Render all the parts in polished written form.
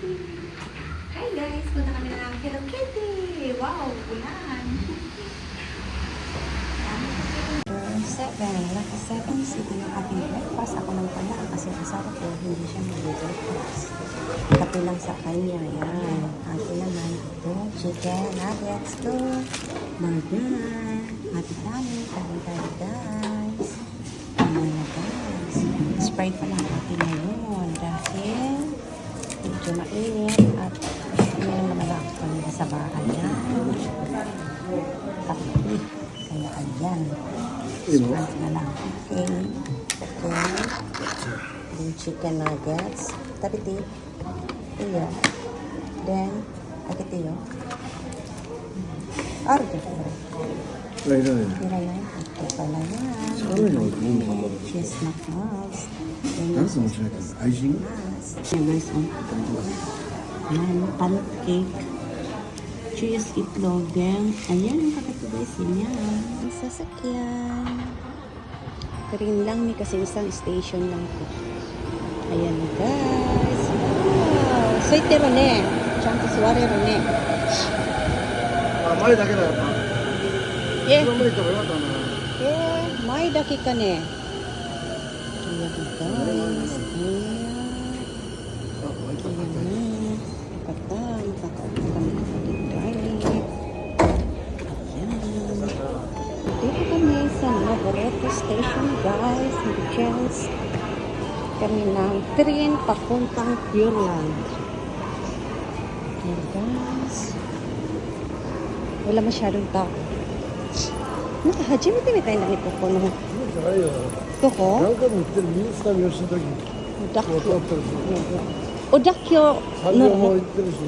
Hi guys! Punta kami na ng Hello Kitty! Wow! Ulan! 7, lucky 7, ito yung ating breakfast. Ako lang pala kasi asawa ko hindi siya mag-breakfast. Kape lang sa kanya, yan. Atin naman ito, chicken nuggets to, burger. Ate Tami, tayo guys. Ayan na guys. Sprite pa lang atin ngayon dahil medyo mainit at ngayon naman ako kanila sa bahay yan. Kape. Kaya ayan. Sprite na lang. Okay. Yung chicken nuggets. Tapiti. Iyo. Then, agitiyo. Arjo. Iran. Iran. Okay pala yan. Cheese na house. Ano sa masya ka? Icing? Yan guys. Yan. Pancake. Cheese, itlog. Then, ayan yung kakito guys. Yan. Ang sasakyan. Karin lang ni kasi isang station lang po. Ayan guys. Wow. Soy terone. Chanto suware rone. 前だけだよ。え今まで行った方がよかったな。前だけかね。Ayan guys. Ayan. Ayan. Katang. Kakatang kapatid. Dito kami sa Navarrete Station guys. Chance kami ng train papuntang Pureland. Ayan guys. Wala masyadong tao. Hajimeteみたいなね、ここの。じゃないよ。どこ？何回も言ってるミニスタ見をした時オダキョ。もう通ってるし、オダキョサンリオも行ってるし。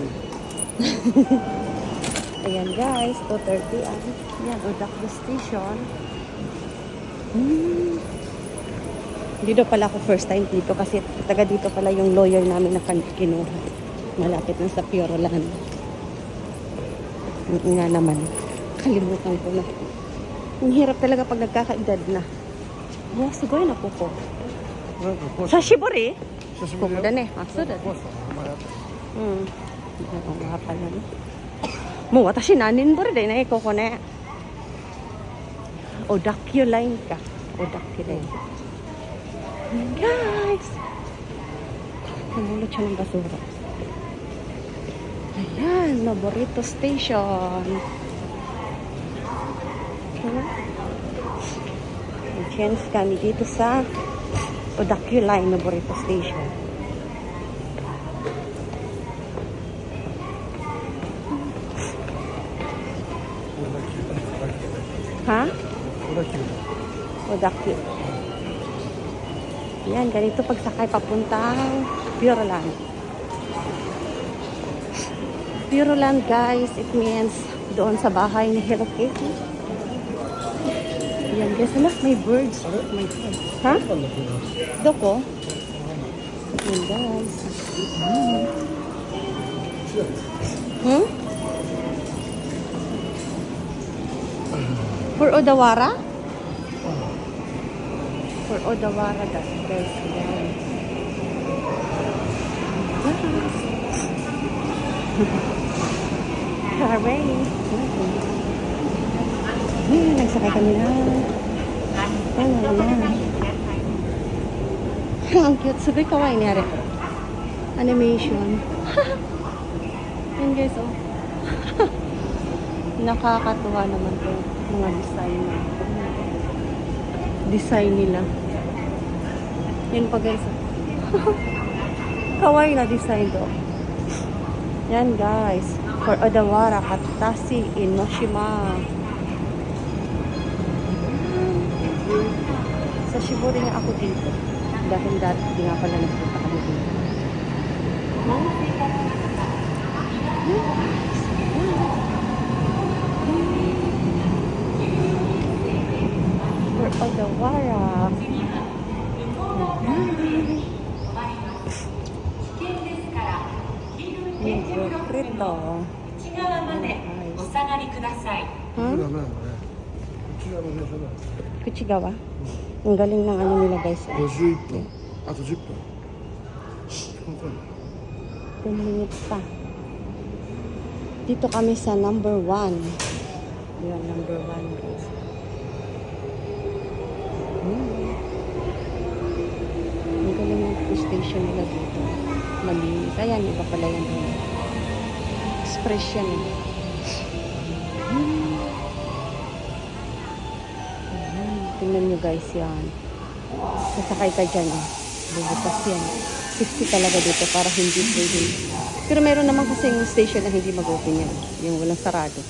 Ayan guys, 2:30 ang yan, Odakyo Station. Dito pala ako first time dito kasi taga dito pala yung lawyer namin na kinuha. Malapit na sa Pureland. Nga naman, kalimutan ko na. Ang hirap talaga pag nagkakaedad na. Wow, sugoi na po po. なんかこう Sa Shibori? 久しぶ こ り こ だ da よ。 ne. Ah, so da. こうしたの前やった。 Oo nga pala. No? Mo, watashi nanin bora de na ko ne. Odakyo line ka. Odakyo line. Guys! Namulot siya ng basura. Ayan, Navarrete Station. Chance kami dito sa Odakyo Line, Navarrete Station. Ha? Odakyo. Yan, ganito pagsakay papuntang Pureland. Pureland guys, it means doon sa bahay ni Hello Kitty. Yan guys, anak, may birds. May birds. Ha? Doko? Yan guys. For Odawara? For Odawara guys. Yan. Hooray! Nagsakay kami na. Ang cute. Sabi kawaii niya rin. Animation. Yan guys, oh. Nakakatuwa naman to. Mga design nila. Yan pa guys, oh. Kawaii na design to. Yan guys. For Odawara, Katashi, Inoshima. Sa Shibori nga ako dito. Dahil dati hindi nga pala nagpunta kami dito. For Odawara. Rito. 内側までお下がりください。 これダメなんだね。こっち側の電車だ。 Kuchigawa. Ang galing ng ano nila guys. 51分。あと10分。本当に。10 minutes pa. Dito kami sa number 1. Yan, number 1 guys. Ang galing yung station nila dito. Malinis. Ayan, iba pala yan. Express yan eh. Ayan, tingnan nyo guys yan. Sasakay ka dyan eh. Bubukas yan. 60 talaga dito para hindi pwede. Pero meron naman kasing station na hindi mag-open yan. Yung walang sarado.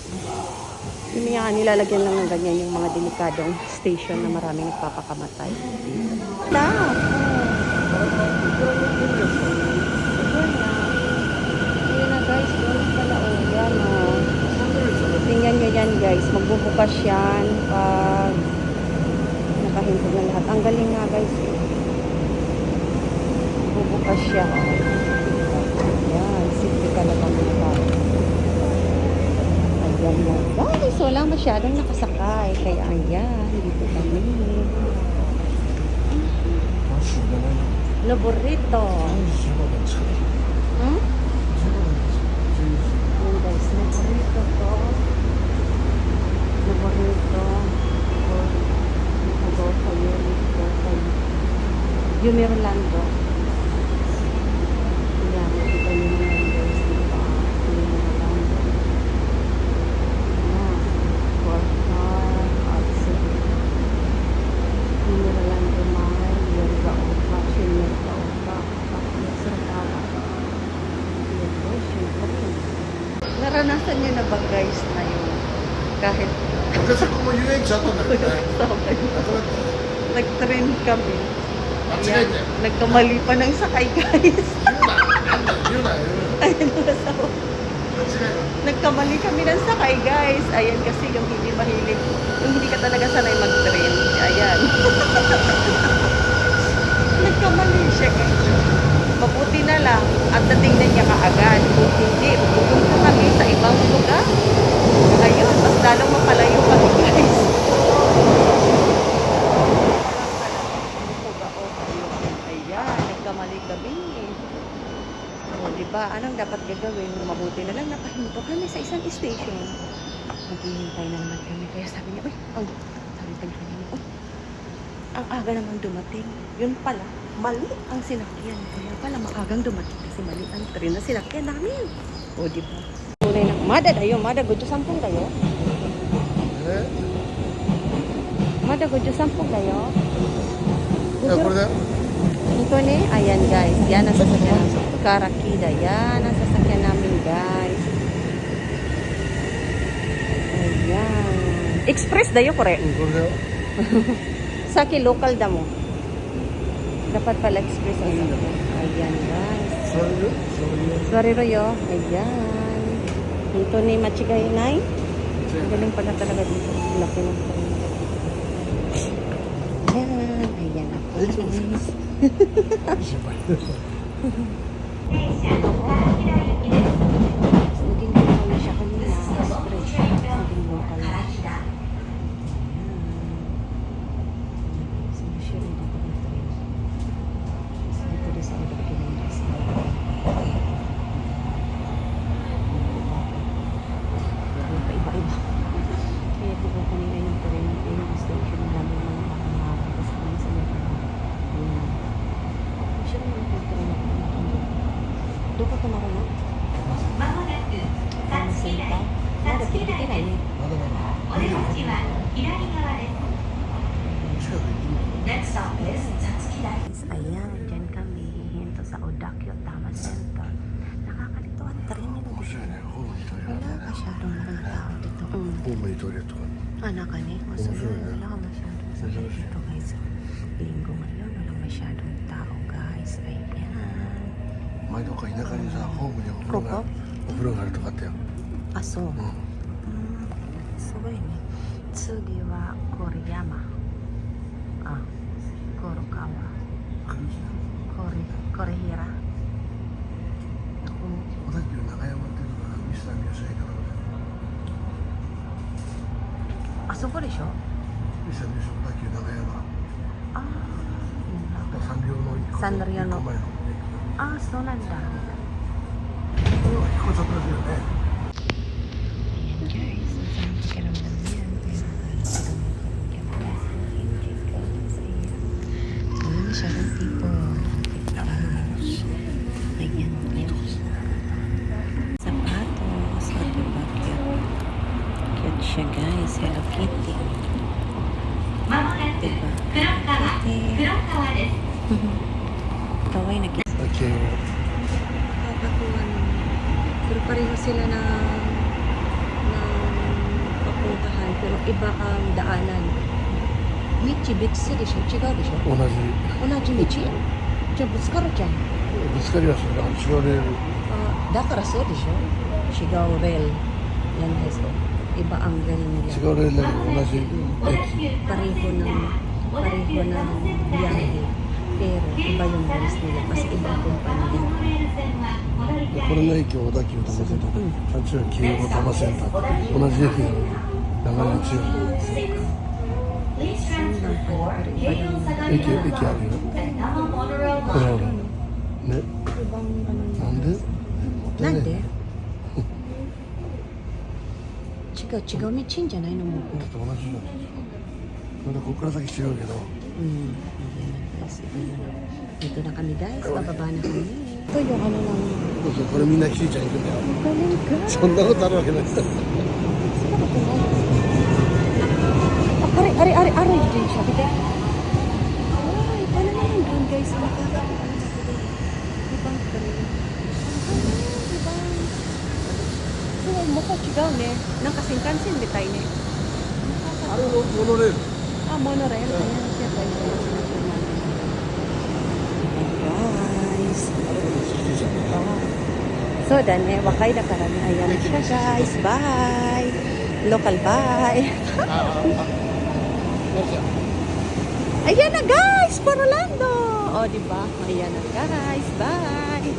Yung mga nilalagyan lang ng ganyan yung mga delikadong station na maraming nagpapakamatay. Stop! Ayan na guys, doon pala o. Yan o. Tingnan nyo yan guys. Magbubukas yan pag nakahintog na lahat. Ang galing nga guys. Magbubukas siya. Yan, safety ka na kami pa. Ayan na guys. Wala masyadong nakasakay. Kaya ayan, dito kami. No burrito. Hmm? Ayan guys, no burrito to. No burrito. Go kayo. Go kayo. Yumi Rolando. Ayan, dito yung mga guys. Diba? Yumi Rolando. Ayan. Portar. Atsi. Yumi Rolando Mahal. Yerga Oka. Yerga Oka. Siratawa. Yerga. Siyempre. Naranasan niyo na ba guys na yung kahit 昔ここ遊園地あったんだけどね。 nag-train kami. 間違えて。 Nagkamali pa ng sakay guys. 言うなよ。 Ayun ang asawa. 間違え Nagkamali kami ng sakay guys. Ayan kasi yung hindi mahilig. Yung hindi ka talaga sanay mag-train. Ayan. Nagkamali siya guys. Mabuti na lang at natingnan niya kaagad. Kung hindi, pupunta kami sa ibang lugar. Ayun, mas lalong mapalayo kami guys. Ayan, nagkamali kami. O, diba? Anong dapat gagawin? Mabuti na lang nakahinto kami sa isang station. Maghihintay na naman kami. Kaya sabi niya, sabi niya, ang aga naman dumating. Yun pala, mali ang sinakyan. Kaya pala maagang dumating kasi mali ang train na sinakyan namin. O, diba? Tunay na. Mada dayo, mada gudyo sampung dayo. た。え？ Mada gudyo sampung dayo. いやこれだよ。 Ito ni, ayan guys. Yan ang sasakyan. Karakida. Yan ang sasakyan namin guys. Ayan. Express dayo, kore. これだよ。 Saki local da mo. Dapat pala express ang sasakyan. Ayan guys. そういうそういう。 Sorry Royo. Ayan. Ito ni Machigay Nay. Ang galing pala talaga dito. Laki ng train. Ayan. Ayan ako guys. 心配。 Naging local siya kanina. Express. Naging local na siya. Doon ka tumaro na? Ang senta? Nada, pinipiti na yun. まだまだ。お出口は左側です 近く行ってみる。 Next stop is Satsuki-dai. Ayan, dyan kami. Hinto sa Odakyo Tama Center. Nakakalito ang train nila 面 dito. 白いね。ホームにトイレあ Wala るね。 masyadong mga tao dito. ホームにトイレとか。 Anak ka ni? Masaya. Oo, Wala ka masyadong sakit dito guys. Linggo ngayon, walang masyadong tao guys. Ayan. 前どっか田舎にさ、ホームにお風呂がお風呂があるとかあったよ。 Ah, so. うん。 すごいね。次はKoriyama. Ah, Kurokawa. Korihira. 小田急中山っていうのがミスターミュージアムからね。 あそこでしょ? ミスターミュージアム小田急中山。 Ah, サンリオの一個サンリオの一個前の。 ah, so nanda. のが聞こえちゃったですよね。 Guys, ang sarang pakiramdam niyan. Pero ayan siya ng tipo. Ayan, guys. Sapatos. O, diba? Cute. Cute siya, guys. Hello Kitty. Diba? Kitty. Kaway na kiss. Okay. Nakakakuha naman. Pero pareho sila na papuntahan. Pero iba ang daanan. Michi, bitsi deしょ違うでしょ同じ。同じ道じゃあぶつかるじゃん。ぶつかりはする。違うレール。あ、だからそうでしょ違うレール。Yan guys, oh. Iba ang rail nila. 違うレールだけど同じ駅。 Pareho ng biyahe. Pero iba yung rails nila kasi ibang kumpanya. でこれの駅を小田急多摩線とあっちは京王多摩線と同じ駅なのに流れが違う。 Sundan pala, pero iba yung 駅あるよ。ほらほら。ね。 ibang ano. なんで？なんで違う道んじゃないのもう。だって同じじゃないですか。それでここから先違うけど。Guys, dito na kami guys, bababa na kami. Ito yung ano lang. そうそうこれみんなひいちゃん行くんだよ。 Galing ka. そんなことあるわけない。 Aray din siya. Bite. Ay, paano naman doon guys? Ibang train. Ibang. So, mukha chigaw ne. Nang kasingkansin bitay ne. あれのモノレール。 Ah, monorail. Ayan siya guys. Guys. あれのひいちゃん。 So, dan eh, wakay na karami. Ayan siya guys. Bye. Local bye. Ayan na guys, Porolando. O, diba? Ayan na guys, bye.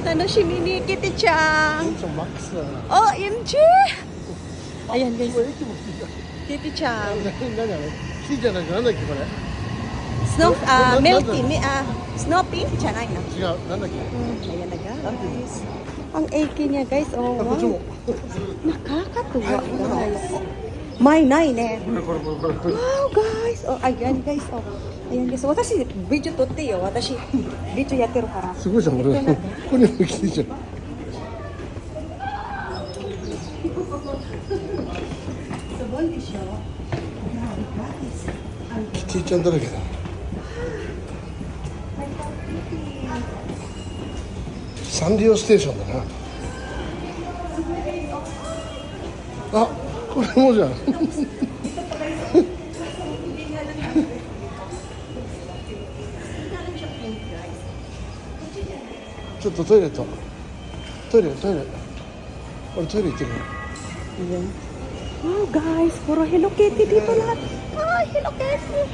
Tanoshimi ni Kitty-chan. テンションマックスだな。 Oh, MG. Ayan guys, これ駅もひいちゃん。 Kitty-chan. 何あれ？ひいちゃんなんかなんだっけこれ？ Snow, Nanda- Melty, Snoopy, chanay na. 違うなんだっけ？ Ayan na guys. Ang AK niya guys, oh あこっちも。 wow. Nakakatuwa guys. May nine eh. これ。 Wow guys. Oh, ayan guys. Oh. Ayan guys. 私、ビデオ撮ってよ。私、ビデオやってるから。すごいじゃん俺。ここにもひいちゃん。すごいでしょキティちゃんだらけだ。サンリオステーションだな。あ、これもじゃん。ちょっとトイレと。トイレ。俺トイレ行ってくる。 Ayan. Wow guys, puro Hello Kitty dito lahat. Ay, Hello Kitty.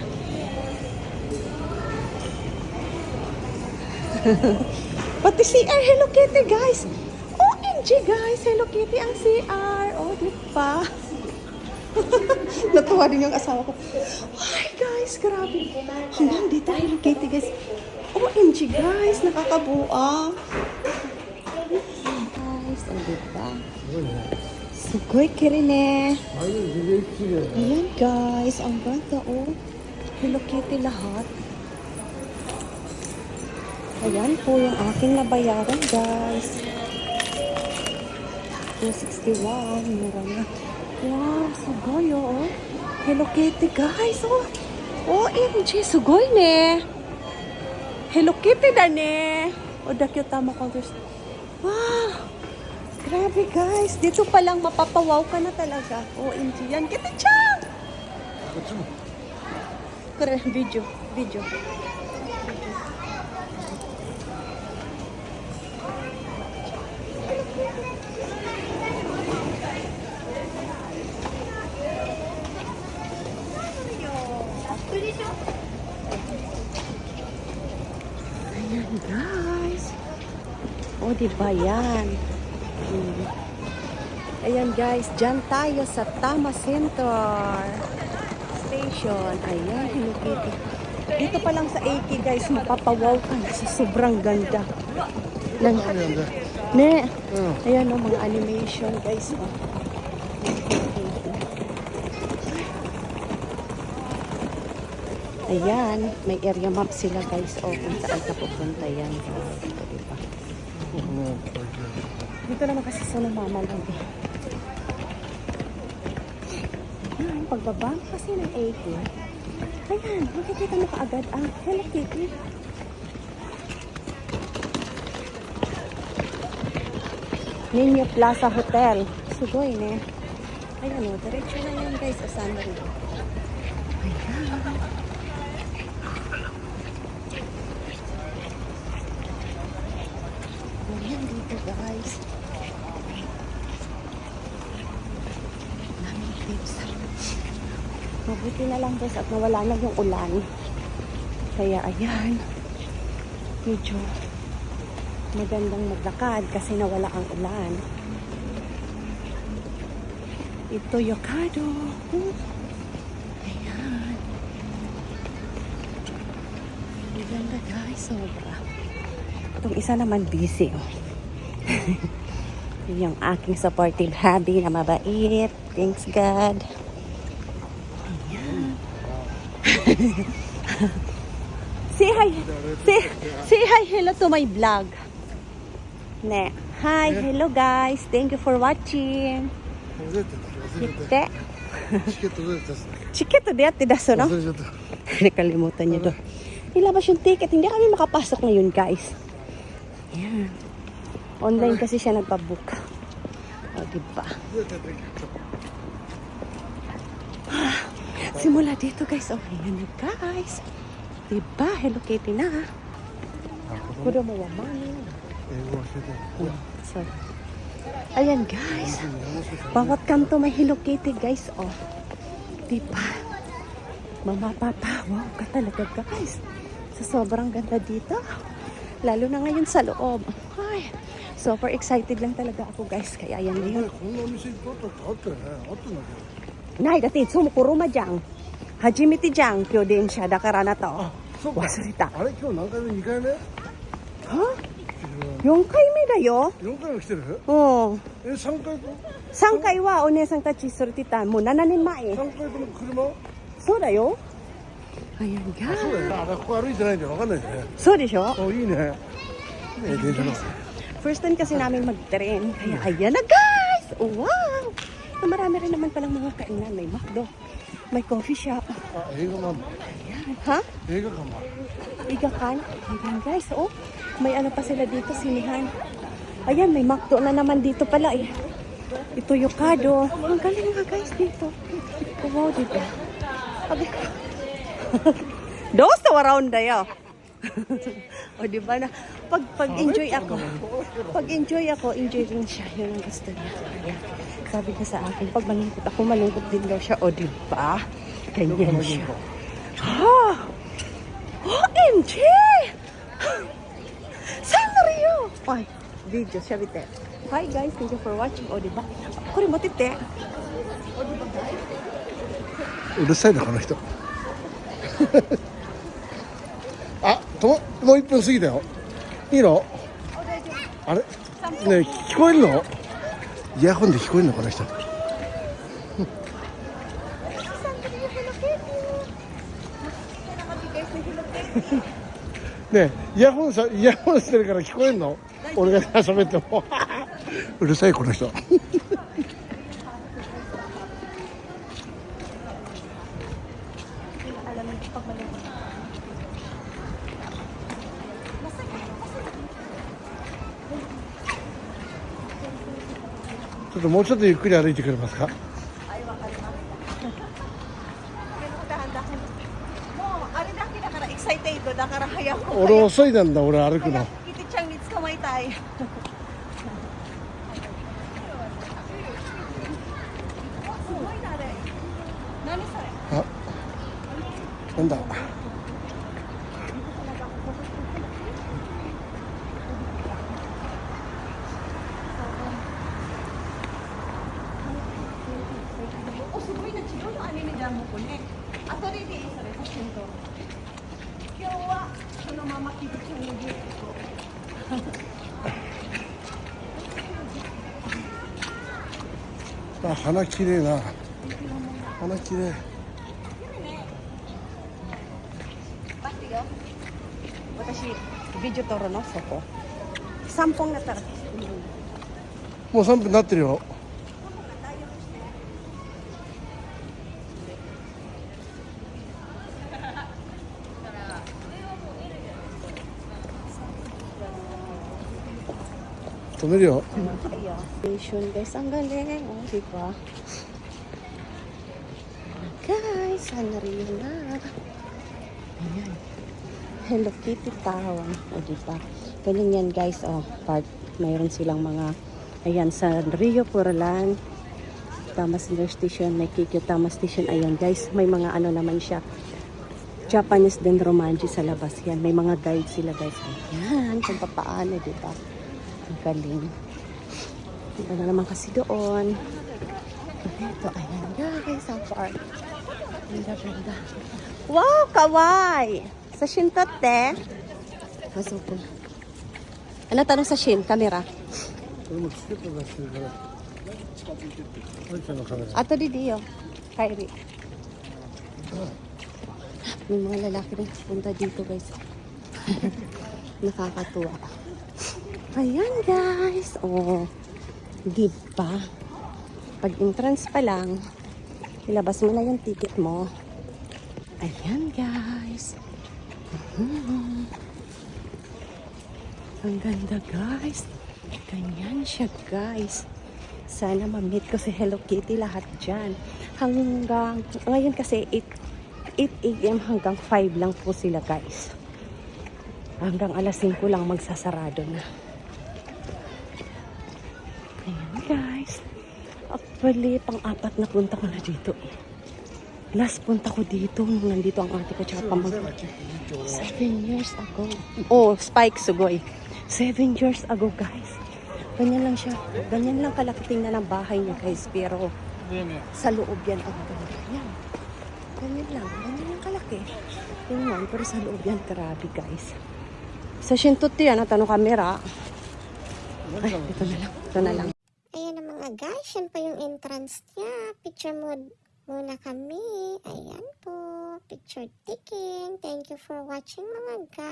Pati CR Hello Kitty guys. OMG guys, Hello Kitty ang CR. Oh, di ba? Natuwa din yung asawa ko. Ay guys, grabe. Hanggang dito Hello Kitty guys. OMG guys, nakakabuang. Guys, ang diba? すごいね。 Sugoy kirine. ああいうの全然綺麗だね。 Ayan guys, ang ganda oh. Hello Kitty lahat. Ayan po yung aking nabayaran guys. 261, mura na. Wow, sugoy oh. Hello Kitty guys oh. OMG, sugoy ne. Hello Kitty da ne. O dakyo tama ko guys. Wow. Grabe guys, dito pa lang mapapawaw ka na talaga. OMG yan. Kitty-chan! こっちも。 Kore, video. Ayan guys. O, diba yan? Ayan guys, dyan tayo sa Tama Center Station. Ayan, Hello Kitty. Dito pa lang sa AK guys, mapapawaw ka na sa sobrang ganda. Lang, あるやんで ne. うん Ayan o, mga animation guys. Oh. Ayan, may area map sila guys. O, kung saan ka pupunta yan. Ito, diba? この Dito naman kasi sa mama lang eh. Ayan, pagbaba kasi ng AK. Ayan, makikita mo kaagad ang Hello Kitty. Ninyo Plaza Hotel. Sugoy, ne? Ayan o, diretso na yan guys sa Sandali. Ayan. Ayan dito guys. Daming tips. Mabuti na lang guys at nawala na yung ulan. Kaya ayan. Medyo magandang maglakad kasi nawala ang ulan. Ito Yokado. Ayan. Maganda guys, sobra. Itong isa naman busy. Oh. Yung aking supportive hubby na mabait. Thanks God. Ayan. Say hi. Say hi, hello to my vlog. Ne. Hi, hello guys. Thank you for watching. 忘れてた忘れて Hite. たチケットどうやって出すの Chiketo di at tidaso, no? 忘れちゃった Nakalimutan niyo doon. Ilabas yung ticket. Hindi kami makapasok ngayon, guys. Ayan. Online kasi siya nagpabook. O, diba? どうやってやったっけ Simula dito, guys. Okay na, guys. Diba? Hello Kitty na. あ子供 Kudo mo wamani. 英語教えて Sorry. Ayan, guys. Bawat kanto may Hello Kitty, guys. Oh. Diba? Mama, papa. Wow, ka talaga, guys. So, sobrang ganda dito. Lalo na ngayon sa loob. Ay, super excited lang talaga ako, guys. Kaya yan na yun. こんなお店いっぱいあったってあったよねあったんだけど Nay, dati, sumukuruma dyan. Hajimiti dyan, kyodin siya. Dakara na to. そうか Wasurita. あれ今日何回目2回目 Ha? 4回目だよ。 4回も来てるうん。え3回と3回はお姉さんたちするって言ったもう7年前。 3回とも車そうだよ。Ayan, あそうだ guys. よねあれここ歩いてないんで分かんないねそうでしょおいいね電車の First time kasi namin mag-train. Kaya ayan na, guys! Wow! Marami rin naman palang mga kainan. May McDo. May coffee shop. あ映画なんだ Ayan. Ha? 映画館もある Igakan. Ayan, guys. Oh, may ano pa sila dito, sinihan. Ayan, may McDo na naman dito pala eh. Ito Yokado. Ang galing nga, guys, dito. Oh, wow, diba? Sabi ko. Dosto around dayo. O, diba na? Pag-enjoy ako. Pag-enjoy ako, enjoy rin siya. Yun ang gusto niya. Ayan. Sabi niya sa akin, pag malungkot ako, malungkot din daw siya. O, diba? Ganyan siya. Ha! OMG! Sanrio! Ay, video siya bite. Hi guys, thank you for watching. O, diba? Ako rin matite. うるさいなこの人あもう1分過ぎたよいいのあれねえ聞こえるのイヤホンで聞こえるのこの人ねえイヤホンしてるから聞こえるの俺が喋ってもうるさいこの人 Alam mo, pag malungkot. ちょっともうちょっとゆっくり歩いてくれますか Ay, wakalma. Dahan-dahan. Mo, ari daki na kara excited do, dakara hayaw ko. 俺遅いなんだ俺歩くの Kiti chang nits kamay tayo. Nani sare? あなんだ Oh, sugoi na chido no ani ni jamu ko ne. Ato ri di isa re sa sento. Kyo wa, so no mama kiti chang ni. あ、花きれいな。花きれい。私、video toro no, soko. 3本なったら。もう3分になってるよ。止めるよ。Station guys, ang galing. Oh, di ba? Guys, sana rin na. Ayan. Hello Kitty Town. O, di ba? Ganyan yan guys. Oh, park. Mayroon silang mga, ayan, sa Rio Puralan. Tamasner Station. May Kikyo Tama Station. Ayan guys. May mga ano naman siya. Japanese din romanji sa labas yan. May mga guide sila guys. Ayan. Kung papaano, di ba? Ang galing. Ito na naman kasi doon. Ito, ayan guys, ang park. Ganda. Wow, kawaii! Sa Shin to, te. Masok ko. Ano tanong sa Shin? Camera. これもチケット出してるから近づいてってあいちゃんのカメラ Ato di diyo. Kairi. May mga lalaki rin punta dito guys. Nakakatuwa. Ayan guys. Oh. Diba? Pag entrance pa lang, ilabas mo na yung ticket mo. Ayan guys. Ang ganda guys. Ganyan siya guys. Sana ma-meet ko si Hello Kitty lahat dyan. Hanggang, ngayon kasi 8 a.m. hanggang 5 lang po sila guys. Hanggang alas 5 lang magsasarado na. Ayan guys. Actually, pang-apat na punta ko na dito. Last punta ko dito. Nandito ang ate ko tsaka pamag... 7 years ago. Oh, Spike Sugoy. 7 years ago guys. Ganyan lang siya. Ganyan lang kalaki tingnan ang bahay niya guys. Pero sa loob yan. Oh, ganyan. Ganyan lang. Ganyan lang kalaki. Tingnan. Pero sa loob yan. Grabe guys. Sa Shintoto yan. At ano camera. Ay, ito na lang. Ito na lang. Ayan na mga guys, yan po yung entrance niya. Picture muna kami. Ayan po, picture taking. Thank you for watching mga guys.